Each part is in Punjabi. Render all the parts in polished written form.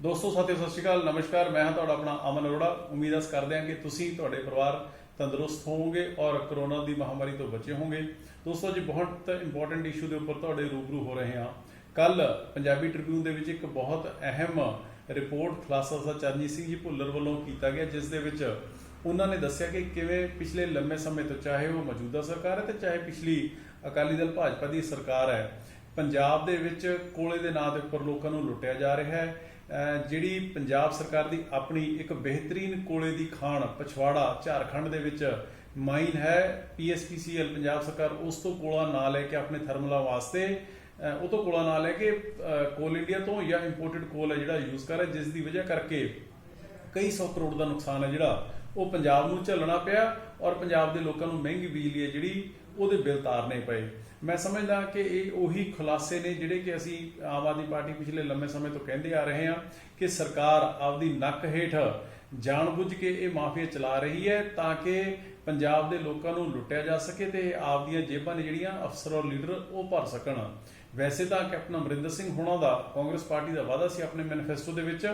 ਦੋਸਤੋ ਸਾਥੀਓ ਸਤਿ ਸ਼੍ਰੀ ਅਕਾਲ ਨਮਸਕਾਰ। ਮੈਂ ਹਾਂ ਤੁਹਾਡਾ ਆਪਣਾ ਅਮਨ ਅਰੋੜਾ। ਉਮੀਦ ਕਰਦੇ ਹਾਂ ਕਿ ਤੁਸੀਂ ਤੁਹਾਡੇ ਪਰਿਵਾਰ ਤੰਦਰੁਸਤ ਹੋਵੋਗੇ ਔਰ ਕਰੋਨਾ ਦੀ ਮਹਾਮਾਰੀ ਤੋਂ ਬਚੇ ਹੋਵੋਗੇ। ਦੋਸਤੋ ਅੱਜ ਬਹੁਤ ਇੰਪੋਰਟੈਂਟ ਇਸ਼ੂ ਦੇ ਉੱਪਰ ਤੁਹਾਡੇ ਰੂਬਰੂ ਹੋ ਰਹੇ ਹਾਂ। ਕੱਲ ਪੰਜਾਬੀ ਟ੍ਰਿਬਿਊਨ ਦੇ ਵਿੱਚ ਇੱਕ ਬਹੁਤ ਅਹਿਮ ਰਿਪੋਰਟ ਖੁਲਾਸਾ ਸਰ ਚਰਨਜੀਤ ਸਿੰਘ ਜੀ ਭੁੱਲਰ ਵੱਲੋਂ ਕੀਤਾ ਗਿਆ, ਜਿਸ ਦੇ ਵਿੱਚ ਉਹਨਾਂ ਨੇ ਦੱਸਿਆ ਕਿ ਕਿਵੇਂ ਪਿਛਲੇ ਲੰਮੇ ਸਮੇਂ ਤੋਂ, ਚਾਹੇ ਉਹ ਮੌਜੂਦਾ ਸਰਕਾਰ ਹੈ ਤੇ ਚਾਹੇ ਪਿਛਲੀ ਅਕਾਲੀ ਦਲ ਭਾਜਪਾ ਦੀ ਸਰਕਾਰ ਹੈ, ਪੰਜਾਬ ਦੇ ਵਿੱਚ ਕੋਲੇ ਦੇ ਨਾਂ ਦੇ ਉੱਪਰ ਲੋਕਾਂ ਨੂੰ ਲੁੱਟਿਆ ਜਾ ਰਿਹਾ ਹੈ। ਜਿਹੜੀ ਪੰਜਾਬ ਸਰਕਾਰ ਦੀ ਆਪਣੀ ਇੱਕ ਬਿਹਤਰੀਨ ਕੋਲੇ ਦੀ ਖਾਣ ਪਛਵਾੜਾ ਝਾਰਖੰਡ ਦੇ ਵਿੱਚ ਮਾਈਨ ਹੈ PSPCL, ਪੰਜਾਬ ਸਰਕਾਰ ਉਸ ਤੋਂ ਕੋਲਾ ਨਾ ਲੈ ਕੇ ਆਪਣੇ ਥਰਮਲਾਂ ਵਾਸਤੇ ਉਹ ਤੋਂ ਕੋਲਾ ਨਾ ਲੈ ਕੇ ਕੋਲ ਇੰਡੀਆ ਤੋਂ ਜਾਂ ਇੰਪੋਰਟਡ ਕੋਲ ਹੈ ਜਿਹੜਾ ਯੂਜ਼ ਕਰ ਰਿਹਾ, ਜਿਸ ਦੀ ਵਜ੍ਹਾ ਕਰਕੇ ਕਈ 100 ਕਰੋੜ ਦਾ ਨੁਕਸਾਨ ਹੈ ਜਿਹੜਾ ਉਹ ਪੰਜਾਬ ਨੂੰ ਝੱਲਣਾ ਪਿਆ ਔਰ ਪੰਜਾਬ ਦੇ ਲੋਕਾਂ ਨੂੰ ਮਹਿੰਗੀ ਬਿਜਲੀ ਹੈ ਜਿਹੜੀ ਉਹਦੇ ਬਿੱਲ ਤਾਰਨੇ ਪਏ। ਮੈਂ ਸਮਝਦਾ ਕਿ ਇਹ ਉਹੀ ਖੁਲਾਸੇ ਨੇ ਜਿਹੜੇ ਕਿ ਅਸੀਂ ਆਮ ਆਦਮੀ ਪਾਰਟੀ ਪਿਛਲੇ ਲੰਮੇ ਸਮੇਂ ਤੋਂ ਕਹਿੰਦੇ ਆ ਰਹੇ ਹਾਂ ਕਿ ਸਰਕਾਰ ਆਪਦੀ ਨੱਕ ਹੇਠ ਜਾਣਬੁੱਝ ਕੇ ਇਹ ਮਾਫੀਆ ਚਲਾ ਰਹੀ ਹੈ ਤਾਂ ਕਿ ਪੰਜਾਬ ਦੇ ਲੋਕਾਂ ਨੂੰ ਲੁੱਟਿਆ ਜਾ ਸਕੇ ਤੇ ਆਪਦੀਆਂ ਜੇਬਾਂ ਨੇ ਜਿਹੜੀਆਂ ਅਫਸਰ ਔਰ ਲੀਡਰ ਉਹ ਭਰ ਸਕਣ। ਵੈਸੇ ਤਾਂ ਕੈਪਟਨ ਅਮਰਿੰਦਰ ਸਿੰਘ ਹੋਣਾ ਦਾ ਕਾਂਗਰਸ ਪਾਰਟੀ ਦਾ ਵਾਅਦਾ ਸੀ ਆਪਣੇ ਮੈਨੀਫੈਸਟੋ ਦੇ ਵਿੱਚ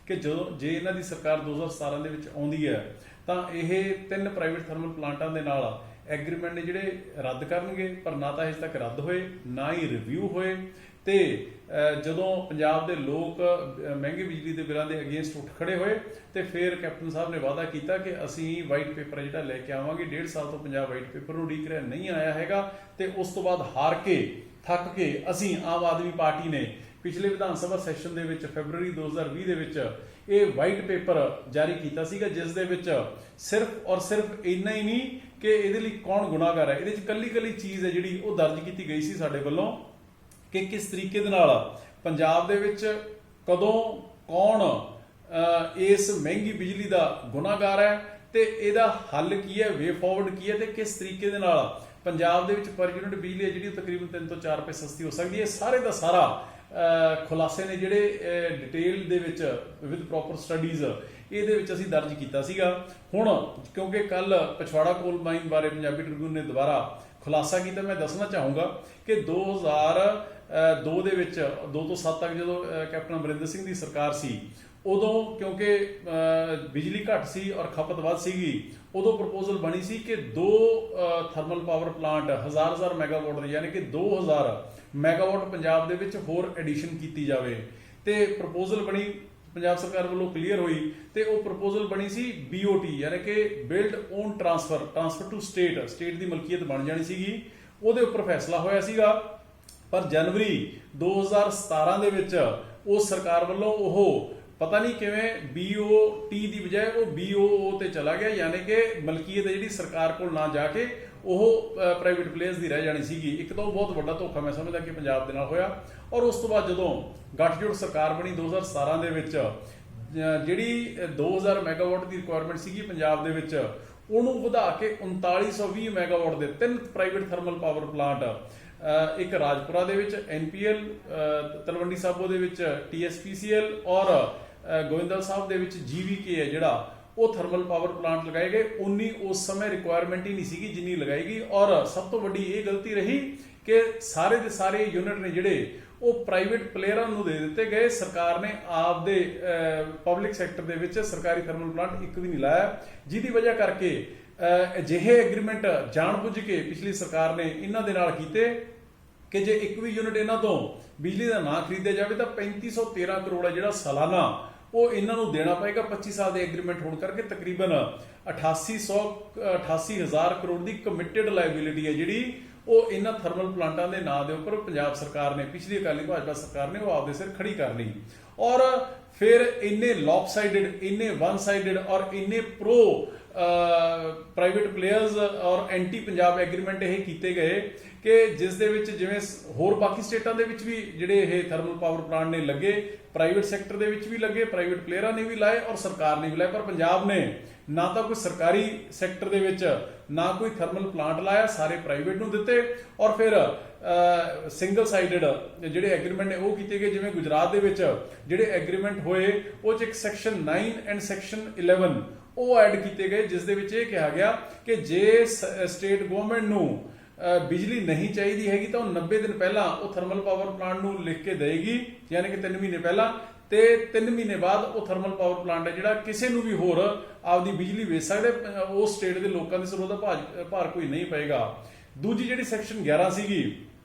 ਕਿ ਜੇ ਇਹਨਾਂ ਦੀ ਸਰਕਾਰ 2017 ਦੇ ਵਿੱਚ ਆਉਂਦੀ ਹੈ ਤਾਂ ਇਹ 3 ਪ੍ਰਾਈਵੇਟ ਥਰਮਲ ਪਲਾਂਟਾਂ ਦੇ ਨਾਲ ਐਗਰੀਮੈਂਟ ਨੇ ਜਿਹੜੇ ਰੱਦ ਕਰਨਗੇ, ਪਰ ਨਾ ਤਾਂ ਅਜੇ ਤੱਕ ਰੱਦ ਹੋਏ ਨਾ ਹੀ ਰਿਵਿਊ ਹੋਏ। ਤੇ ਜਦੋਂ ਪੰਜਾਬ ਦੇ ਲੋਕ ਮਹਿੰਗੀ ਬਿਜਲੀ ਦੇ ਬਿੱਲਾਂ ਦੇ ਅਗੇਂਸਟ ਉੱਠ ਖੜੇ ਹੋਏ ਤੇ ਫਿਰ ਕੈਪਟਨ ਸਾਹਿਬ ਨੇ ਵਾਅਦਾ ਕੀਤਾ ਕਿ ਅਸੀਂ ਵਾਈਟ ਪੇਪਰ ਜਿਹੜਾ ਲੈ ਕੇ ਆਵਾਂਗੇ। 1.5 ਸਾਲ ਤੋਂ ਪੰਜਾਬ ਵਾਈਟ ਪੇਪਰ ਨੂੰ ਉਡੀਕ ਰਿਹਾ ਨਹੀਂ ਆਇਆ ਹੈਗਾ ਤੇ ਉਸ ਤੋਂ ਬਾਅਦ ਹਾਰ ਕੇ ਥੱਕ ਕੇ ਅਸੀਂ ਆਮ ਆਦਮੀ ਪਾਰਟੀ ਨੇ ਪਿਛਲੇ ਵਿਧਾਨ ਸਭਾ ਸੈਸ਼ਨ ਦੇ ਵਿੱਚ ਫੈਬਰੂਰੀ 2020 ਦੇ ਵਿੱਚ ਇਹ ਵਾਈਟ ਪੇਪਰ ਜਾਰੀ ਕੀਤਾ ਸੀਗਾ, ਜਿਸ ਦੇ ਵਿੱਚ ਸਿਰਫ ਔਰ ਸਿਰਫ ਇੰਨਾ ਹੀ ਨਹੀਂ ਕਿ ਇਹਦੇ ਲਈ ਕੌਣ ਗੁਨਾਹਗਾਰ ਹੈ, ਇਹਦੇ ਵਿੱਚ ਕੱਲੀ ਚੀਜ਼ ਹੈ ਜਿਹੜੀ ਉਹ ਦਰਜ ਕੀਤੀ ਗਈ ਸੀ ਸਾਡੇ ਵੱਲੋਂ ਕਿ ਕਿਸ ਤਰੀਕੇ ਦੇ ਨਾਲ ਪੰਜਾਬ ਦੇ ਵਿੱਚ ਕਦੋਂ ਕੌਣ ਇਸ ਮਹਿੰਗੀ ਬਿਜਲੀ ਦਾ ਗੁਨਾਹਗਾਰ ਹੈ ਤੇ ਇਹਦਾ ਹੱਲ ਕੀ ਹੈ, ਵੇ ਫਾਰਵਰਡ ਕੀ ਹੈ ਤੇ ਕਿਸ ਤਰੀਕੇ ਦੇ ਨਾਲ ਪੰਜਾਬ ਦੇ ਵਿੱਚ ਪਰ ਯੂਨਿਟ ਬਿਜਲੀ ਹੈ ਜਿਹੜੀ ਤਕਰੀਬਨ 3 ਤੋਂ 4 ਰੁਪਏ ਸਸਤੀ ਹੋ ਸਕਦੀ ਹੈ। ਸਾਰੇ ਦਾ ਸਾਰਾ ਖੁਲਾਸੇ ਨੇ ਜਿਹੜੇ ਡਿਟੇਲ ਦੇ ਵਿੱਚ ਵਿਦ ਪ੍ਰੋਪਰ ਸਟੱਡੀਜ਼ ਇਹਦੇ ਵਿੱਚ ਅਸੀਂ ਦਰਜ ਕੀਤਾ ਸੀਗਾ। ਹੁਣ ਕਿਉਂਕਿ ਕੱਲ ਪਛਵਾੜਾ ਕੋਲ ਮਾਈਨ ਬਾਰੇ ਪੰਜਾਬੀ ਟ੍ਰਿਬਿਊਨ ਨੇ ਦੁਬਾਰਾ ਖੁਲਾਸਾ ਕੀਤਾ, ਮੈਂ ਦੱਸਣਾ ਚਾਹੂੰਗਾ ਕਿ 2002 ਦੇ ਵਿੱਚ 2 ਤੋਂ 7 ਤੱਕ ਜਦੋਂ ਕੈਪਟਨ ਅਮਰਿੰਦਰ ਸਿੰਘ ਦੀ ਸਰਕਾਰ ਸੀ, ਉਦੋਂ ਕਿਉਂਕਿ ਬਿਜਲੀ ਘੱਟ ਸੀ ਔਰ ਖਪਤ ਵੱਧ ਸੀਗੀ, ਉਦੋਂ ਪ੍ਰਪੋਜ਼ਲ ਬਣੀ ਸੀ ਕਿ 2 ਥਰਮਲ ਪਾਵਰ ਪਲਾਂਟ 1000 ਮੈਗਾਵਾਟ ਦੇ ਯਾਨੀ ਕਿ 2000 ਮੈਗਾਵਾਟ ਪੰਜਾਬ ਦੇ ਵਿੱਚ ਹੋਰ ਐਡੀਸ਼ਨ ਕੀਤੀ ਜਾਵੇ। ਤੇ ਪ੍ਰਪੋਜ਼ਲ ਬਣੀ, ਪੰਜਾਬ ਸਰਕਾਰ ਵੱਲੋਂ ਕਲੀਅਰ ਹੋਈ ਤੇ ਉਹ ਪ੍ਰਪੋਜ਼ਲ ਬਣੀ ਸੀ BOT ਯਾਨੀ ਕਿ build own transfer to state ਦੀ ਮਲਕੀਅਤ ਬਣ ਜਾਣੀ ਸੀਗੀ। ਉਹਦੇ ਉੱਪਰ ਫੈਸਲਾ ਹੋਇਆ ਸੀਗਾ, ਪਰ ਜਨਵਰੀ 2017 ਦੇ ਵਿੱਚ ਉਸ ਸਰਕਾਰ ਵੱਲੋਂ ਉਹ ਪਤਾ ਨਹੀਂ ਕਿਵੇਂ BOT ਦੀ ਬਜਾਏ ਉਹ BOO ਤੇ ਚਲਾ ਗਿਆ, ਯਾਨੀ ਕਿ ਮਲਕੀਅਤ ਜਿਹੜੀ ਸਰਕਾਰ ਕੋਲ ਨਾ ਜਾ ਕੇ ਉਹ ਪ੍ਰਾਈਵੇਟ ਪਲੇਅਰਸ ਦੀ ਰਹਿ ਜਾਣੀ ਸੀਗੀ। ਇੱਕ ਤਾਂ ਉਹ ਬਹੁਤ ਵੱਡਾ ਧੋਖਾ ਮੈਂ ਸਮਝਦਾ ਕਿ ਪੰਜਾਬ ਦੇ ਨਾਲ ਹੋਇਆ। ਔਰ ਉਸ ਤੋਂ ਬਾਅਦ ਜਦੋਂ ਗੱਠਜੋੜ ਸਰਕਾਰ ਬਣੀ 2017 ਦੇ ਵਿੱਚ, ਜਿਹੜੀ 2000 ਮੈਗਾਵਾਟ ਦੀ ਰਿਕੁਆਇਰਮੈਂਟ ਸੀਗੀ ਪੰਜਾਬ ਦੇ ਵਿੱਚ, ਉਹਨੂੰ ਵਧਾ ਕੇ 3920 ਮੈਗਾਵਾਟ ਦੇ 3 ਪ੍ਰਾਈਵੇਟ ਥਰਮਲ ਪਾਵਰ ਪਲਾਂਟ, ਇੱਕ ਰਾਜਪੁਰਾ ਦੇ ਵਿੱਚ NPL, ਤਲਵੰਡੀ ਸਾਬੋ ਦੇ ਵਿੱਚ TSPCL ਔਰ ਗੋਇੰਦਵਾਲ ਸਾਹਿਬ ਦੇ ਵਿੱਚ GVK ਹੈ ਜਿਹੜਾ ਉਹ ਥਰਮਲ ਪਾਵਰ ਪਲਾਂਟ ਲਗਾਏ ਗਏ। ਉਨੀ ਉਸ ਸਮੇਂ ਰਿਕੁਆਇਰਮੈਂਟ ਹੀ ਨਹੀਂ ਸੀਗੀ ਜਿੰਨੀ ਲਗਾਈ ਗਈ। ਔਰ ਸਭ ਤੋਂ ਵੱਡੀ ਇਹ ਗਲਤੀ ਰਹੀ ਕਿ ਸਾਰੇ ਦੇ ਸਾਰੇ ਯੂਨਿਟ ਨੇ ਜਿਹੜੇ ਉਹ ਪ੍ਰਾਈਵੇਟ ਪਲੇਅਰਾਂ ਨੂੰ ਦੇ ਦਿੱਤੇ ਗਏ। ਸਰਕਾਰ ਨੇ ਆਪਦੇ ਪਬਲਿਕ ਸੈਕਟਰ ਦੇ ਵਿੱਚ ਸਰਕਾਰੀ ਥਰਮਲ ਪਲਾਂਟ ਇੱਕ ਵੀ ਨਹੀਂ ਲਾਇਆ, ਜਿਹਦੀ ਵਜ੍ਹਾ ਕਰਕੇ ਅਜਿਹੇ ਐਗਰੀਮੈਂਟ ਜਾਣਬੁੱਝ ਕੇ ਪਿਛਲੀ ਸਰਕਾਰ ਨੇ ਇਹਨਾਂ ਦੇ ਨਾਲ ਕੀਤੇ ਕਿ ਜੇ ਇੱਕ ਵੀ ਯੂਨਿਟ ਇਹਨਾਂ ਤੋਂ ਬਿਜਲੀ ਦਾ ਨਾ ਖਰੀਦਿਆ ਜਾਵੇ ਤਾਂ 3513 ਕਰੋੜ ਹੈ ਜਿਹੜਾ ਸਾਲਾਨਾ ਉਹ ਇਹਨਾਂ ਨੂੰ ਦੇਣਾ ਪਏਗਾ। 25 ਸਾਲ ਦੇ ਐਗਰੀਮੈਂਟ ਹੋਣ ਕਰਕੇ ਤਕਰੀਬਨ 88,000 ਕਰੋੜ ਦੀ ਕਮਿਟਡ ਲਾਇਬਿਲਿਟੀ ਹੈ ਜਿਹੜੀ ਉਹ ਇਹਨਾਂ ਥਰਮਲ ਪਲਾਂਟਾਂ ਦੇ ਨਾਂ ਦੇ ਉੱਪਰ ਪੰਜਾਬ ਸਰਕਾਰ ਨੇ, ਪਿਛਲੀ ਅਕਾਲੀ ਭਾਜਪਾ ਸਰਕਾਰ ਨੇ ਉਹ ਆਪਦੇ ਸਿਰ ਖੜੀ ਕਰ ਲਈ। ਔਰ ਫਿਰ ਇੰਨੇ ਲੌਪਸਾਈਡਡ, ਇੰਨੇ ਵਨ ਸਾਈਡਡ ਔਰ ਇੰਨੇ ਪ੍ਰੋ ਪ੍ਰਾਈਵੇਟ ਪਲੇਅਰਸ ਔਰ ਐਂਟੀ ਪੰਜਾਬ ਐਗਰੀਮੈਂਟ ਇਹ ਕੀਤੇ ਗਏ ਕਿ ਜਿਸ ਦੇ ਵਿੱਚ ਜਿਵੇਂ ਹੋਰ ਬਾਕੀ ਸਟੇਟਾਂ ਦੇ ਵਿੱਚ ਵੀ ਜਿਹੜੇ ਇਹ ਥਰਮਲ ਪਾਵਰ ਪਲਾਂਟ ਨੇ ਲੱਗੇ, ਪ੍ਰਾਈਵੇਟ ਸੈਕਟਰ ਦੇ ਵਿੱਚ ਵੀ ਲੱਗੇ, ਪ੍ਰਾਈਵੇਟ ਪਲੇਅਰਾਂ ਨੇ ਵੀ ਲਾਏ ਔਰ ਸਰਕਾਰ ਨੇ ਵੀ ਲਾਏ, ਪਰ ਪੰਜਾਬ ਨੇ ਨਾ ਤਾਂ ਕੋਈ ਸਰਕਾਰੀ ਸੈਕਟਰ ਦੇ ਵਿੱਚ ਨਾ ਕੋਈ ਥਰਮਲ ਪਲਾਂਟ ਲਾਇਆ, ਸਾਰੇ ਪ੍ਰਾਈਵੇਟ ਨੂੰ ਦਿੱਤੇ। ਔਰ ਫਿਰ ਸਿੰਗਲ ਸਾਈਡਡ ਜਿਹੜੇ ਐਗਰੀਮੈਂਟ ਨੇ ਉਹ ਕੀਤੇ ਗਏ। ਜਿਵੇਂ ਗੁਜਰਾਤ ਦੇ ਵਿੱਚ ਜਿਹੜੇ ਐਗਰੀਮੈਂਟ ਹੋਏ ਉਹ 'ਚ ਇੱਕ ਸੈਕਸ਼ਨ 9 ਐਂਡ ਸੈਕਸ਼ਨ 11 ਉਹ ਐਡ ਕੀਤੇ ਗਏ, ਜਿਸ ਦੇ ਵਿੱਚ ਇਹ ਕਿਹਾ ਗਿਆ ਕਿ ਜੇ ਸਟੇਟ ਗਵਰਨਮੈਂਟ ਨੂੰ ਬਿਜਲੀ ਨਹੀਂ ਚਾਹੀਦੀ ਹੈਗੀ ਤਾਂ ਉਹ 90 ਦਿਨ ਪਹਿਲਾਂ ਉਹ ਥਰਮਲ ਪਾਵਰ ਪਲਾਂਟ ਨੂੰ ਲਿਖ ਕੇ ਦੇਗੀ, ਯਾਨੀ ਕਿ 3 ਮਹੀਨੇ ਪਹਿਲਾਂ, ਤੇ 3 ਮਹੀਨੇ ਬਾਅਦ ਉਹ ਥਰਮਲ ਪਾਵਰ ਪਲਾਂਟ ਹੈ ਜਿਹੜਾ ਕਿਸੇ ਨੂੰ ਵੀ ਹੋਰ ਆਪਦੀ ਬਿਜਲੀ ਵੇਚ ਸਕਦੇ, ਉਸ ਸਟੇਟ ਦੇ ਲੋਕਾਂ ਦੇ ਸਿਰ ਉਹਦਾ ਭਾਰ ਕੋਈ ਨਹੀਂ ਪਏਗਾ। ਦੂਜੀ ਜਿਹੜੀ ਸੈਕਸ਼ਨ 11 ਸੀਗੀ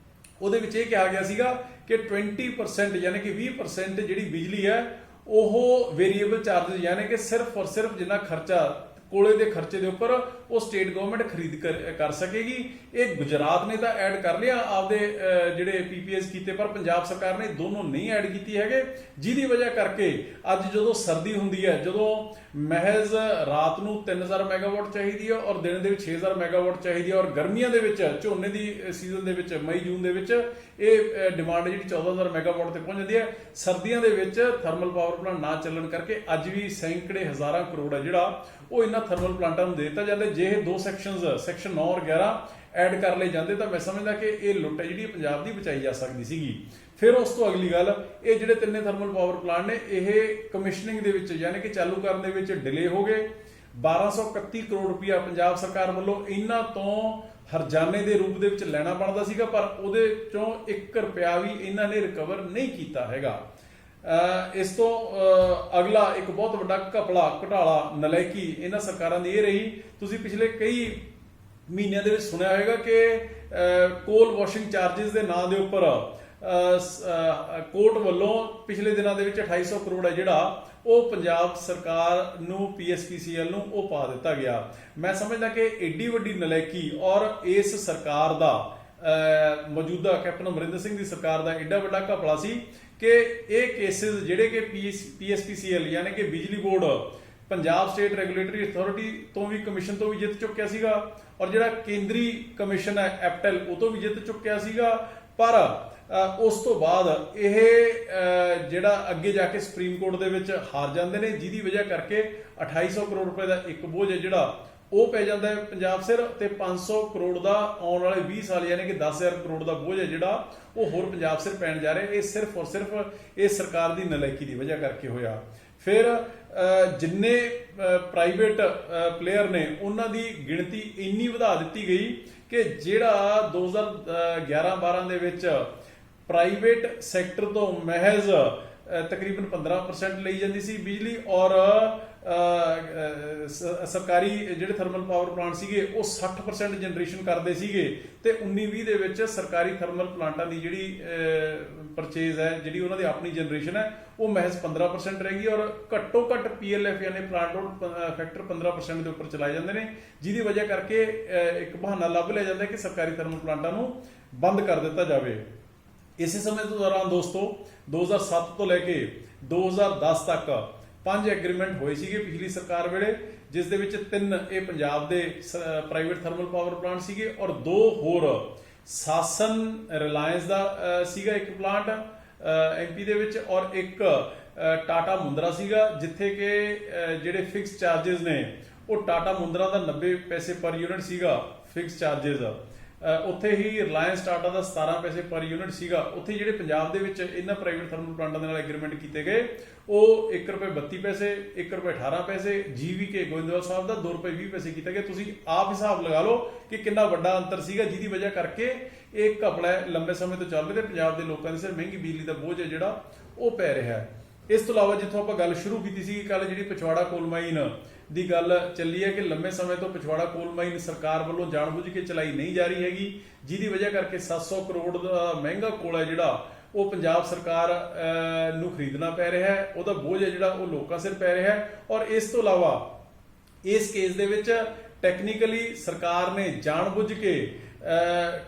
ਉਹਦੇ ਵਿੱਚ ਇਹ ਕਿਹਾ ਗਿਆ ਸੀਗਾ ਕਿ 20% ਯਾਨੀ ਕਿ 20% ਜਿਹੜੀ ਬਿਜਲੀ ਹੈ ਉਹ ਵੇਰੀਏਬਲ ਚਾਰजेस ਯਾਨੀ ਕਿ ਸਿਰਫ ਔਰ ਸਿਰਫ ਜਿੰਨਾ ਖਰਚਾ ਕੋਲੇ ਦੇ ਖਰਚੇ ਦੇ ਉੱਪਰ ਉਹ ਸਟੇਟ ਗਵਰਨਮੈਂਟ ਖਰੀਦ ਕਰ ਸਕੇਗੀ। ਇਹ ਗੁਜਰਾਤ ਨੇ ਤਾਂ ਐਡ ਕਰ ਲਿਆ ਆਪਦੇ ਜਿਹੜੇ ਪੀਪੀਐਸ ਕੀਤੇ, ਪਰ ਪੰਜਾਬ ਸਰਕਾਰ ਨੇ ਦੋਨੋਂ ਨਹੀਂ ਐਡ ਕੀਤੀ ਹੈਗੇ, ਜਿਹਦੀ ਵਜ੍ਹਾ ਕਰਕੇ ਅੱਜ ਜਦੋਂ ਸਰਦੀ ਹੁੰਦੀ ਹੈ, ਜਦੋਂ ਮਹਿਜ਼ ਰਾਤ ਨੂੰ 3000 ਮੈਗਾਵਾਟ ਚਾਹੀਦੀ ਹੈ ਔਰ ਦਿਨ ਦੇ ਵਿੱਚ 6000 ਮੈਗਾਵਾਟ ਚਾਹੀਦੀ ਹੈ, ਔਰ ਗਰਮੀਆਂ ਦੇ ਵਿੱਚ ਝੋਨੇ ਦੀ ਸੀਜ਼ਨ ਦੇ ਵਿੱਚ ਮਈ ਜੂਨ ਦੇ ਵਿੱਚ ਇਹ ਡਿਮਾਂਡ ਜਿਹੜੀ 14000 ਮੈਗਾਵਾਟ ਤੇ ਪਹੁੰਚ ਜਾਂਦੀ ਹੈ। ਸਰਦੀਆਂ ਦੇ ਵਿੱਚ ਥਰਮਲ ਪਾਵਰ ਪਲਾਂਟ ਨਾ ਚੱਲਣ ਕਰਕੇ ਅੱਜ ਵੀ ਸੈਂਕੜੇ ਹਜ਼ਾਰਾਂ ਕਰੋੜ ਹੈ ਜਿਹੜਾ ਉਹ ਇਹਨਾਂ ਥਰਮਲ ਪਲਾਂਟਾਂ ਨੂੰ ਦੇ ਦਿੱਤਾ ਜਾਂਦਾ। ਜੇ ਇਹ ਦੋ ਸੈਕਸ਼ਨਸ ਸੈਕਸ਼ਨ 9 ਔਰ 11 ਐਡ ਕਰ ਲਏ ਜਾਂਦੇ ਤਾਂ ਮੈਂ ਸਮਝਦਾ ਕਿ ਇਹ ਲੁੱਟ ਹੈ ਜਿਹੜੀ ਪੰਜਾਬ ਦੀ ਬਚਾਈ ਜਾ ਸਕਦੀ ਸੀਗੀ। ਫਿਰ ਉਸ ਤੋਂ ਅਗਲੀ ਗੱਲ, ਇਹ ਜਿਹੜੇ ਤਿੰਨੇ ਥਰਮਲ ਪਾਵਰ ਪਲਾਂਟ ਨੇ ਇਹ ਕਮਿਸ਼ਨਿੰਗ ਦੇ ਵਿੱਚ ਯਾਨੀ ਕਿ ਚਾਲੂ ਕਰਨ ਦੇ ਵਿੱਚ ਡਿਲੇ ਹੋ ਗਏ। 1231 ਕਰੋੜ ਰੁਪਇਆ ਪੰਜਾਬ ਸਰਕਾਰ ਵੱਲੋਂ ਇਹਨਾਂ ਤੋਂ ਹਰਜਾਨੇ ਦੇ ਰੂਪ ਦੇ ਵਿੱਚ ਲੈਣਾ ਬਣਦਾ ਸੀਗਾ, ਪਰ ਉਹਦੇ ਚੋਂ 1 ਰੁਪਿਆ ਵੀ ਇਹਨਾਂ ਨੇ ਰਿਕਵਰ ਨਹੀਂ ਕੀਤਾ ਹੈਗਾ। ਇਸ ਤੋਂ ਅਗਲਾ ਇੱਕ ਬਹੁਤ ਵੱਡਾ ਘਟਾਲਾ ਨਲਾਇਕੀ ਇਹਨਾਂ ਸਰਕਾਰਾਂ ਦੀ ਇਹ ਰਹੀ, ਤੁਸੀਂ ਪਿਛਲੇ ਕਈ ਮਹੀਨਿਆਂ ਦੇ ਵਿੱਚ ਸੁਣਿਆ ਹੋਵੇਗਾ ਕਿ ਕੋਲ ਵਾਸ਼ਿੰਗ ਚਾਰजेस ਦੇ ਨਾਂ ਦੇ ਉੱਪਰ ਕੋਰਟ ਵੱਲੋਂ ਪਿਛਲੇ ਦਿਨਾਂ ਦੇ ਵਿੱਚ 2800 ਕਰੋੜ ਹੈ ਜਿਹੜਾ ਉਹ ਪੰਜਾਬ ਸਰਕਾਰ ਨੂੰ ਪੀਐਸਪੀਸੀਐਲ ਨੂੰ ਉਹ ਪਾ ਦਿੱਤਾ ਗਿਆ। ਮੈਂ ਸਮਝਦਾ ਕਿ ਏਡੀ ਵੱਡੀ ਨਲਾਇਕੀ ਔਰ ਇਸ ਸਰਕਾਰ ਦਾ ਮੌਜੂਦਾ ਕੈਪਟਨ ਅਮਰਿੰਦਰ ਸਿੰਘ ਦੀ ਸਰਕਾਰ ਦਾ ਏਡਾ ਵੱਡਾ ਘਪਲਾ ਸੀ ਕਿ ਇਹ ਕੇਸਿਸ ਜਿਹੜੇ ਕਿ ਪੀਐਸਪੀਸੀਐਲ ਯਾਨੀ ਕਿ ਬਿਜਲੀ board Punjab state regulatory authority ਤੋਂ ਵੀ ਕਮਿਸ਼ਨ ਤੋਂ ਵੀ ਜਿੱਤ ਚੁੱਕਿਆ ਸੀਗਾ, ਔਰ ਜਿਹੜਾ ਕੇਂਦਰੀ ਕਮਿਸ਼ਨ ਹੈ ਐਪਟਲ ਉਹ ਤੋਂ ਵੀ ਜਿੱਤ ਚੁੱਕਿਆ ਸੀਗਾ, ਪਰ ਉਸ ਤੋਂ ਬਾਅਦ ਇਹ ਜਿਹੜਾ ਅੱਗੇ ਜਾ ਕੇ ਸੁਪਰੀਮ ਕੋਰਟ ਦੇ ਵਿੱਚ ਹਾਰ ਜਾਂਦੇ ਨੇ, ਜਿਹਦੀ ਵਜ੍ਹਾ ਕਰਕੇ 2800 ਕਰੋੜ ਰੁਪਏ ਦਾ ਇੱਕ ਬੋਝ ਹੈ ਜਿਹੜਾ ਉਹ ਪੈ ਜਾਂਦਾ ਹੈ ਪੰਜਾਬ ਸਿਰ, ਤੇ 500 ਕਰੋੜ ਦਾ ਆਉਣ ਵਾਲੇ 20 ਸਾਲ ਯਾਨੀ ਕਿ 10000 ਕਰੋੜ ਦਾ ਬੋਝ ਹੈ ਜਿਹੜਾ ਉਹ ਹੋਰ ਪੰਜਾਬ ਸਿਰ ਪੈਣ ਜਾ ਰਿਹਾ। ਇਹ ਸਿਰਫ ਔਰ ਸਿਰਫ ਇਸ ਸਰਕਾਰ ਦੀ ਨਲਾਇਕੀ ਦੀ ਵਜ੍ਹਾ ਕਰਕੇ ਹੋਇਆ। ਫਿਰ ਜਿੰਨੇ ਪ੍ਰਾਈਵੇਟ ਪਲੇਅਰ ਨੇ ਉਹਨਾਂ ਦੀ ਗਿਣਤੀ ਇੰਨੀ ਵਧਾ ਦਿੱਤੀ ਗਈ ਕਿ ਜਿਹੜਾ 2011-12 ਦੇ ਵਿੱਚ ਪ੍ਰਾਈਵੇਟ ਸੈਕਟਰ ਤੋਂ ਮਹਿਜ਼ ਤਕਰੀਬਨ 15% ਲਈ ਜਾਂਦੀ ਸੀ ਬਿਜਲੀ, ਔਰ ਸਰਕਾਰੀ ਜਿਹੜੇ ਥਰਮਲ ਪਾਵਰ ਪਲਾਂਟ ਸੀਗੇ ਉਹ 60% ਜਨਰੇਸ਼ਨ ਕਰਦੇ ਸੀਗੇ, ਤੇ 19-20 ਦੇ ਵਿੱਚ ਸਰਕਾਰੀ ਥਰਮਲ ਪਲਾਂਟਾਂ ਦੀ ਜਿਹੜੀ ਪਰਚੇਜ਼ ਹੈ, ਜਿਹੜੀ ਉਹਨਾਂ ਦੀ ਆਪਣੀ ਜਨਰੇਸ਼ਨ ਹੈ, ਉਹ ਮਹਿਜ਼ 15% ਰਹੇਗੀ, ਔਰ ਘੱਟੋ ਘੱਟ ਪੀਐਲਐਫ ਯਾਨੀ ਪਲਾਂਟ ਲੋਡ ਫੈਕਟਰ 15% ਦੇ ਉੱਪਰ ਚਲਾਏ ਜਾਂਦੇ ਨੇ, ਜਿਹਦੀ ਵਜ੍ਹਾ ਕਰਕੇ ਇੱਕ ਬਹਾਨਾ ਲੱਭ ਲਿਆ ਜਾਂਦਾ ਕਿ ਸਰਕਾਰੀ ਥਰਮਲ ਪਲਾਂਟਾਂ ਨੂੰ ਬੰਦ ਕਰ ਦਿੱਤਾ ਜਾਵੇ। ਇਸੇ ਸਮੇਂ ਦੇ ਦੌਰਾਨ ਦੋਸਤੋ 2007 ਤੋਂ ਲੈ ਕੇ 2010 ਤੱਕ 5 ਐਗਰੀਮੈਂਟ ਹੋਏ ਸੀਗੇ ਪਿਛਲੀ ਸਰਕਾਰ ਵੇਲੇ, ਜਿਸ ਦੇ ਵਿੱਚ 3 ਇਹ ਪੰਜਾਬ ਦੇ ਪ੍ਰਾਈਵੇਟ ਥਰਮਲ ਪਾਵਰ ਪਲਾਂਟ ਸੀਗੇ, ਔਰ 2 ਹੋਰ ਸਾਸਨ ਰਿਲਾਇੰਸ ਦਾ ਸੀਗਾ ਇੱਕ ਪਲਾਂਟ ਐਮਪੀ ਦੇ ਵਿੱਚ, ਔਰ ਇੱਕ ਟਾਟਾ ਮੁੰਦਰਾ ਸੀਗਾ, ਜਿੱਥੇ ਕਿ ਜਿਹੜੇ ਫਿਕਸ ਚਾਰजेस ਨੇ ਉਹ ਟਾਟਾ ਮੁੰਦਰਾ ਦਾ 90 ਪੈਸੇ ਪਰ ਯੂਨਿਟ ਸੀਗਾ ਫਿਕਸ ਚਾਰजेस, ਉੱਥੇ ਹੀ ਰਿਲਾਇੰਸ ਟਾਟਾ ਦਾ 17 ਪੈਸੇ ਪਰ ਯੂਨਿਟ ਸੀਗਾ। ਉੱਥੇ ਜਿਹੜੇ ਪੰਜਾਬ ਦੇ ਵਿੱਚ ਇਹਨਾਂ ਪ੍ਰਾਈਵੇਟ ਥਰਮਲ ਪਲਾਂਟਾਂ ਦੇ ਨਾਲ ਐਗਰੀਮੈਂਟ ਕੀਤੇ ਗਏ ਉਹ 1 ਰੁਪਏ 32 ਪੈਸੇ, 1 ਰੁਪਏ 18 ਪੈਸੇ, GVK ਗੋਇੰਦਵਾਲ ਸਾਹਿਬ ਦਾ 2 ਰੁਪਏ 20 ਪੈਸੇ ਕੀਤਾ ਗਿਆ। ਤੁਸੀਂ ਆਪ ਹਿਸਾਬ ਲਗਾ ਲਓ ਕਿ ਕਿੰਨਾ ਵੱਡਾ ਅੰਤਰ ਸੀਗਾ, ਜਿਹਦੀ ਵਜ੍ਹਾ ਕਰਕੇ ਇਹ ਘਪਲਾ ਲੰਬੇ ਸਮੇਂ ਤੋਂ ਚੱਲ ਰਿਹਾ ਤੇ ਪੰਜਾਬ ਦੇ ਲੋਕਾਂ ਦੇ ਸਿਰ ਮਹਿੰਗੀ ਬਿਜਲੀ ਦਾ ਬੋਝ ਹੈ ਜਿਹੜਾ ਉਹ ਪੈ ਰਿਹਾ ਹੈ। ਇਸ ਤੋਂ ਇਲਾਵਾ ਜਿੱਥੋਂ ਆਪਾਂ ਗੱਲ ਸ਼ੁਰੂ ਕੀਤੀ ਸੀ ਕੱਲ, ਜਿਹੜੀ ਪਿਛਵਾੜਾ ਕੋਲ ਮਾਈਨ ਦੀ ਗੱਲ ਚੱਲੀ ਹੈ ਕਿ ਲੰਬੇ ਸਮੇਂ ਤੋਂ ਪਿਛਵਾੜਾ ਕੋਲ ਮਾਈਨ ਸਰਕਾਰ ਵੱਲੋਂ ਜਾਣਬੁੱਝ ਕੇ ਚਲਾਈ ਨਹੀਂ ਜਾ ਰਹੀ ਹੈਗੀ, ਜਿਹਦੀ ਵਜ੍ਹਾ ਕਰਕੇ 700 ਕਰੋੜ ਦਾ ਮਹਿੰਗਾ ਕੋਲਾ ਜਿਹੜਾ ਉਹ ਪੰਜਾਬ ਸਰਕਾਰ ਨੂੰ ਖਰੀਦਣਾ ਪੈ ਰਿਹਾ ਹੈ, ਉਹਦਾ ਬੋਝ ਹੈ ਜਿਹੜਾ ਉਹ ਲੋਕਾਂ ਸਿਰ ਪੈ ਰਿਹਾ ਹੈ। ਔਰ ਇਸ ਤੋਂ ਇਲਾਵਾ ਇਸ ਕੇਸ ਦੇ ਵਿੱਚ ਟੈਕਨੀਕਲੀ ਸਰਕਾਰ ਨੇ ਜਾਣਬੁੱਝ ਕੇ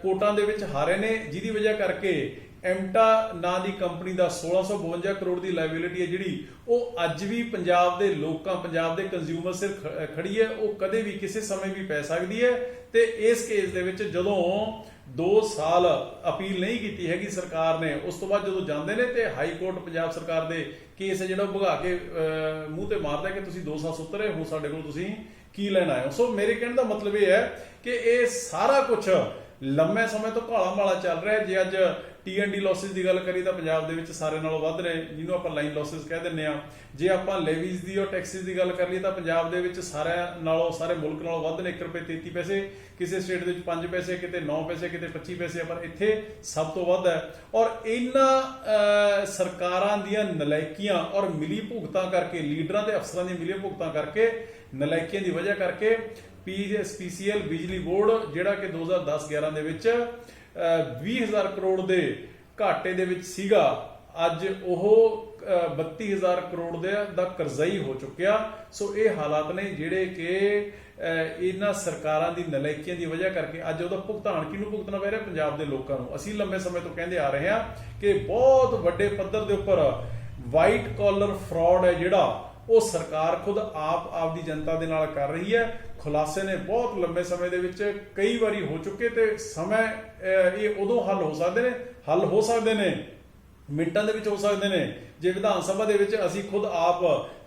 ਕੋਰਟਾਂ ਦੇ ਵਿੱਚ ਹਾਰੇ ਨੇ, ਜਿਹਦੀ ਵਜ੍ਹਾ ਕਰਕੇ ਐਮਟਾ ਨਾਂ ਦੀ ਕੰਪਨੀ ਦਾ 1652 ਕਰੋੜ ਦੀ ਲਾਇਬਿਲਿਟੀ ਹੈ ਜਿਹੜੀ ਉਹ ਅੱਜ ਵੀ ਪੰਜਾਬ ਦੇ ਲੋਕਾਂ, ਪੰਜਾਬ ਦੇ ਕੰਜ਼ਿਊਮਰ ਸਿਰ ਖੜੀ ਹੈ, ਉਹ ਕਦੇ ਵੀ ਕਿਸੇ ਸਮੇਂ ਵੀ ਪੈ ਸਕਦੀ ਹੈ। ਤੇ ਇਸ ਕੇਸ ਦੇ ਵਿੱਚ ਜਦੋਂ 2 ਸਾਲ ਅਪੀਲ ਨਹੀਂ ਕੀਤੀ ਹੈਗੀ ਸਰਕਾਰ ਨੇ, ਉਸ ਤੋਂ ਬਾਅਦ ਜਦੋਂ ਜਾਂਦੇ ਨੇ ਤੇ ਹਾਈ ਕੋਰਟ ਪੰਜਾਬ ਸਰਕਾਰ ਦੇ ਕੇਸ ਜਿਹੜਾ ਭਗਾ ਕੇ ਮੂੰਹ ਤੇ ਮਾਰਦਾ ਕਿ ਤੁਸੀਂ 2 ਸਾਲ ਸੁੱਤ ਰਹੇ ਹੋ, ਸਾਡੇ ਕੋਲ ਤੁਸੀਂ ਕੀ ਲੈਣ ਆਏ ਹੋ। ਸੋ ਮੇਰੇ ਕਹਿਣ ਦਾ ਮਤਲਬ ਇਹ ਹੈ ਕਿ ਇਹ ਸਾਰਾ ਕੁਝ ਲੰਮੇ ਸਮੇਂ ਤੋਂ ਘਾਲਾ ਮਾਲਾ ਚੱਲ ਰਿਹਾ। ਜੇ ਅੱਜ T&D ਲਾਸਿਸ ਦੀ ਗੱਲ ਕਰੀ ਤਾਂ ਪੰਜਾਬ ਦੇ ਵਿੱਚ ਸਾਰੇ ਨਾਲੋਂ ਵੱਧ ਨੇ, ਜਿਹਨੂੰ ਆਪਾਂ ਲਾਈਨ ਲਾਸਿਸ ਕਹਿ ਦਿੰਦੇ ਆ। ਜੇ ਆਪਾਂ ਲੈਵੀਜ਼ ਦੀ ਔਰ ਟੈਕਸਿਸ ਦੀ ਗੱਲ ਕਰ ਲਈ ਤਾਂ ਪੰਜਾਬ ਦੇ ਵਿੱਚ ਸਾਰਿਆਂ ਨਾਲੋਂ, ਸਾਰੇ ਮੁਲਕ ਨਾਲੋਂ ਵੱਧ ਨੇ। 1 ਰੁਪਏ 33 ਪੈਸੇ, ਕਿਸੇ ਸਟੇਟ ਦੇ ਵਿੱਚ 5 ਪੈਸੇ, ਕਿਤੇ 9 ਪੈਸੇ, ਕਿਤੇ 25 ਪੈਸੇ, ਪਰ ਇੱਥੇ ਸਭ ਤੋਂ ਵੱਧ ਹੈ। ਔਰ ਇਹਨਾਂ ਸਰਕਾਰਾਂ ਦੀਆਂ ਨਲਾਇਕੀਆਂ ਔਰ ਮਿਲੀ ਭੁਗਤਾਂ ਕਰਕੇ, ਲੀਡਰਾਂ ਤੇ ਅਫਸਰਾਂ ਦੀਆਂ ਮਿਲੀ ਭੁਗਤਾਂ ਕਰਕੇ, ਨਲਾਇਕੀਆਂ ਦੀ ਵਜ੍ਹਾ ਕਰਕੇ PCL ਬਿਜਲੀ ਬੋਰਡ ਜਿਹੜਾ ਕਿ 2010-11 ਦੇ ਵਿੱਚ 20,000 ਕਰੋੜ ਦੇ ਘਾਟੇ ਦੇ ਵਿੱਚ ਸੀਗਾ, ਅੱਜ ਉਹ 32,000 ਕਰੋੜ ਦਾ ਕਰਜ਼ਾਈ ਹੋ ਚੁੱਕਿਆ। ਸੋ ਇਹ ਹਾਲਾਤ ਨੇ ਜਿਹੜੇ ਕਿ ਇਹਨਾਂ ਸਰਕਾਰਾਂ ਦੀ ਨਲਾਇਕੀਆਂ ਦੀ ਵਜ੍ਹਾ ਕਰਕੇ ਅੱਜ ਉਹਦਾ ਭੁਗਤਾਨ ਕਿਹਨੂੰ ਭੁਗਤਣਾ ਪੈ ਰਿਹਾ? ਪੰਜਾਬ ਦੇ ਲੋਕਾਂ ਨੂੰ। ਅਸੀਂ ਲੰਮੇ ਸਮੇਂ ਤੋਂ ਕਹਿੰਦੇ ਆ ਰਹੇ ਹਾਂ ਕਿ ਬਹੁਤ ਵੱਡੇ ਪੱਧਰ ਦੇ ਉੱਪਰ ਵਾਈਟ ਕਾਲਰ ਫਰਾਡ ਹੈ ਜਿਹੜਾ, ਉਹ ਸਰਕਾਰ ਖੁਦ ਆਪਦੀ ਜਨਤਾ ਦੇ ਨਾਲ ਕਰ ਰਹੀ ਹੈ। ਖੁਲਾਸੇ ਨੇ ਬਹੁਤ ਲੰਬੇ ਸਮੇਂ ਦੇ ਵਿੱਚ ਕਈ ਵਾਰੀ ਹੋ ਚੁੱਕੇ ਤੇ ਸਮਾਂ ਇਹ ਉਦੋਂ ਹੱਲ ਹੋ ਸਕਦੇ ਨੇ, ਮਿੰਟਾਂ ਦੇ ਵਿੱਚ ਹੋ ਸਕਦੇ ਨੇ, ਜੇ ਵਿਧਾਨ ਸਭਾ ਦੇ ਵਿੱਚ ਅਸੀਂ ਖੁਦ ਆਪ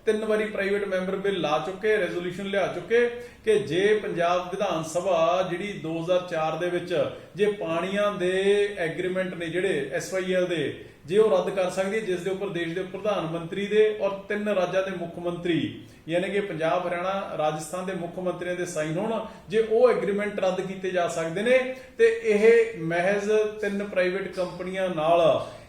3 ਵਾਰੀ ਪ੍ਰਾਈਵੇਟ ਮੈਂਬਰ ਬਿੱਲ ਲਾ ਚੁੱਕੇ, ਰੈਜ਼ੋਲੂਸ਼ਨ ਲਿਆ ਚੁੱਕੇ ਕਿ ਜੇ ਪੰਜਾਬ ਵਿਧਾਨ ਸਭਾ ਜਿਹੜੀ 2004 ਦੇ ਵਿੱਚ ਜੇ ਪਾਣੀਆਂ ਦੇ ਐਗਰੀਮੈਂਟ ਨੇ ਜਿਹੜੇ SYL ਦੇ, ਜੇ ਉਹ ਰੱਦ ਕਰ ਸਕਦੀ ਹੈ, ਜਿਸ ਦੇ ਉੱਪਰ ਦੇਸ਼ ਦੇ ਪ੍ਰਧਾਨ ਮੰਤਰੀ ਦੇ ਔਰ 3 ਰਾਜਾਂ ਦੇ ਮੁੱਖ ਮੰਤਰੀ ਯਾਨੀ ਕਿ ਪੰਜਾਬ, ਹਰਿਆਣਾ, ਰਾਜਸਥਾਨ ਦੇ ਮੁੱਖ ਮੰਤਰੀਆਂ ਦੇ ਸਾਈਨ ਹੋਣ, ਜੇ ਉਹ ਐਗਰੀਮੈਂਟ ਰੱਦ ਕੀਤੇ ਜਾ ਸਕਦੇ ਨੇ ਤੇ ਇਹ ਮਹਿਜ਼ 3 ਪ੍ਰਾਈਵੇਟ ਕੰਪਨੀਆਂ ਨਾਲ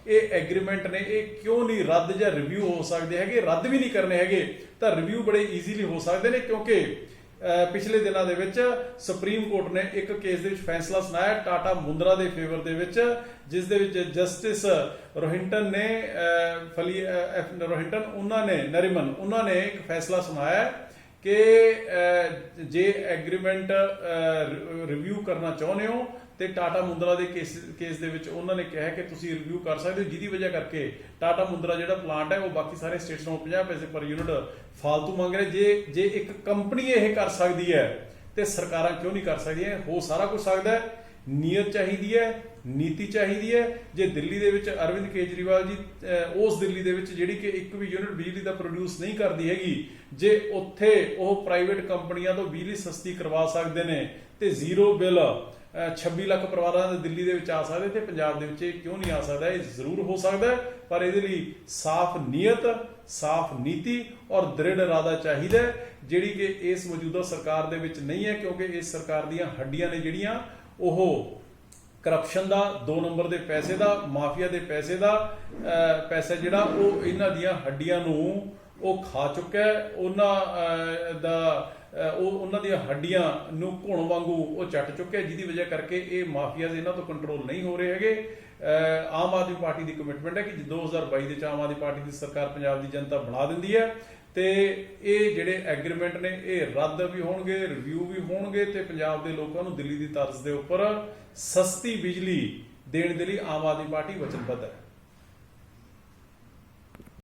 ਇਹ ਐਗਰੀਮੈਂਟ ਨੇ, ਇਹ ਕਿਉਂ ਨਹੀਂ ਰੱਦ ਜਾਂ ਰਿਵਿਊ ਹੋ ਸਕਦੇ ਹੈਗੇ? ਰੱਦ ਵੀ ਨਹੀਂ ਕਰਨੇ ਹੈਗੇ ਤਾਂ ਰਿਵਿਊ ਬੜੇ ਈਜ਼ੀਲੀ ਹੋ ਸਕਦੇ ਨੇ, ਕਿਉਂਕਿ ਪਿਛਲੇ ਦਿਨਾਂ ਦੇ ਵਿੱਚ ਸੁਪਰੀਮ ਕੋਰਟ ਨੇ ਇੱਕ ਕੇਸ ਦੇ ਵਿੱਚ ਫੈਸਲਾ ਸੁਣਾਇਆ ਟਾਟਾ ਮੁੰਦਰਾ ਦੇ ਫੇਵਰ ਦੇ ਵਿੱਚ, ਜਿਸ ਦੇ ਵਿੱਚ ਜਸਟਿਸ ਰੋਹਿੰਟਨ ਨਰੀਮਨ ਉਹਨਾਂ ਨੇ ਇੱਕ ਫੈਸਲਾ ਸੁਣਾਇਆ ਕਿ ਜੇ ਐਗਰੀਮੈਂਟ ਰਿਵਿਊ ਕਰਨਾ ਚਾਹੁੰਦੇ ਹੋ ਤੇ ਟਾਟਾ ਮੁੰਦਰਾ ਦੇ ਕੇਸ ਦੇ ਵਿੱਚ ਉਹਨਾਂ ਨੇ ਕਿਹਾ ਕਿ ਤੁਸੀਂ ਰਿਵਿਊ ਕਰ ਸਕਦੇ ਹੋ, ਜਿਹਦੀ ਵਜ੍ਹਾ ਕਰਕੇ ਟਾਟਾ ਮੁੰਦਰਾ ਜਿਹੜਾ ਪਲਾਂਟ ਹੈ ਉਹ ਬਾਕੀ ਸਾਰੇ ਸਟੇਟਸ ਨੂੰ 50 ਪੈਸੇ ਪਰ ਯੂਨਿਟ ਫਾਲਤੂ ਮੰਗ ਰਹੇ। ਜੇ ਇੱਕ ਕੰਪਨੀ ਇਹ ਕਰ ਸਕਦੀ ਹੈ ਤੇ ਸਰਕਾਰਾਂ ਕਿਉਂ ਨਹੀਂ ਕਰ ਸਕਦੀਆਂ? ਹੋ ਸਾਰਾ ਕੁਝ ਸਕਦਾ ਹੈ, ਨੀਅਤ ਚਾਹੀਦੀ ਹੈ, ਨੀਤੀ ਚਾਹੀਦੀ ਹੈ। ਜੇ ਦਿੱਲੀ ਦੇ ਵਿੱਚ ਅਰਵਿੰਦ ਕੇਜਰੀਵਾਲ ਜੀ ਉਸ ਦਿੱਲੀ ਦੇ ਵਿੱਚ ਜਿਹੜੀ ਕਿ 1 ਵੀ ਯੂਨਿਟ ਬਿਜਲੀ ਦਾ ਪ੍ਰੋਡਿਊਸ ਨਹੀਂ ਕਰਦੀ ਹੈਗੀ, ਜੇ ਉੱਥੇ ਉਹ ਪ੍ਰਾਈਵੇਟ ਕੰਪਨੀਆਂ ਤੋਂ ਬਿਜਲੀ ਸਸਤੀ ਕਰਵਾ ਸਕਦੇ ਨੇ ਤੇ ਜ਼ੀਰੋ ਬਿੱਲ 26 ਲੱਖ ਪਰਿਵਾਰਾਂ ਦੇ ਦਿੱਲੀ ਦੇ ਵਿੱਚ ਆ ਸਕਦੇ ਤੇ ਪੰਜਾਬ ਦੇ ਵਿੱਚ ਇਹ ਕਿਉਂ ਨਹੀਂ ਆ ਸਕਦਾ? ਇਹ ਜ਼ਰੂਰ ਹੋ ਸਕਦਾ, ਪਰ ਇਹਦੇ ਲਈ ਸਾਫ਼ ਨੀਅਤ, ਸਾਫ਼ ਨੀਤੀ ਔਰ ਦ੍ਰਿੜ ਇਰਾਦਾ ਚਾਹੀਦਾ, ਜਿਹੜੀ ਕਿ ਇਸ ਮੌਜੂਦਾ ਸਰਕਾਰ ਦੇ ਵਿੱਚ ਨਹੀਂ ਹੈ। ਕਿਉਂਕਿ ਇਸ ਸਰਕਾਰ ਦੀਆਂ ਹੱਡੀਆਂ ਨੇ ਜਿਹੜੀਆਂ, ਉਹ ਕਰਪਸ਼ਨ ਦਾ, 2 ਨੰਬਰ ਦੇ ਪੈਸੇ ਦਾ, ਮਾਫੀਆ ਦੇ ਪੈਸੇ ਦਾ ਪੈਸਾ ਜਿਹੜਾ ਉਹ ਇਹਨਾਂ ਦੀਆਂ ਹੱਡੀਆਂ ਨੂੰ ਉਹ ਖਾ ਚੁੱਕਾ ਹੈ। ਉਹਨਾਂ ਦੀਆਂ ਹੱਡੀਆਂ ਨੂੰ ਘੁਣ ਵਾਂਗੂ ਉਹ ਚੱਟ ਚੁੱਕਿਆ, ਜਿਹਦੀ ਵਜ੍ਹਾ ਕਰਕੇ ਇਹ ਮਾਫੀਆਜ਼ ਇਹਨਾਂ ਤੋਂ ਕੰਟਰੋਲ ਨਹੀਂ ਹੋ ਰਹੇ ਹੈਗੇ। ਆਮ ਆਦਮੀ ਪਾਰਟੀ ਦੀ ਕਮਿਟਮੈਂਟ ਹੈ ਕਿ 2022 ਦੇ ਵਿੱਚ ਆਮ ਆਦਮੀ ਪਾਰਟੀ ਦੀ ਸਰਕਾਰ ਪੰਜਾਬ ਦੀ ਜਨਤਾ ਬਣਾ ਦਿੰਦੀ ਹੈ ਤੇ ਇਹ ਜਿਹੜੇ ਐਗਰੀਮੈਂਟ ਨੇ ਇਹ ਰੱਦ ਵੀ ਹੋਣਗੇ, ਰਿਵਿਊ ਵੀ ਹੋਣਗੇ ਤੇ ਪੰਜਾਬ ਦੇ ਲੋਕਾਂ ਨੂੰ ਦਿੱਲੀ ਦੀ ਤਰਜ਼ ਦੇ ਉੱਪਰ ਸਸਤੀ ਬਿਜਲੀ ਦੇਣ ਦੇ ਲਈ ਆਮ ਆਦਮੀ ਪਾਰਟੀ ਵਚਨਬੱਧ ਹੈ।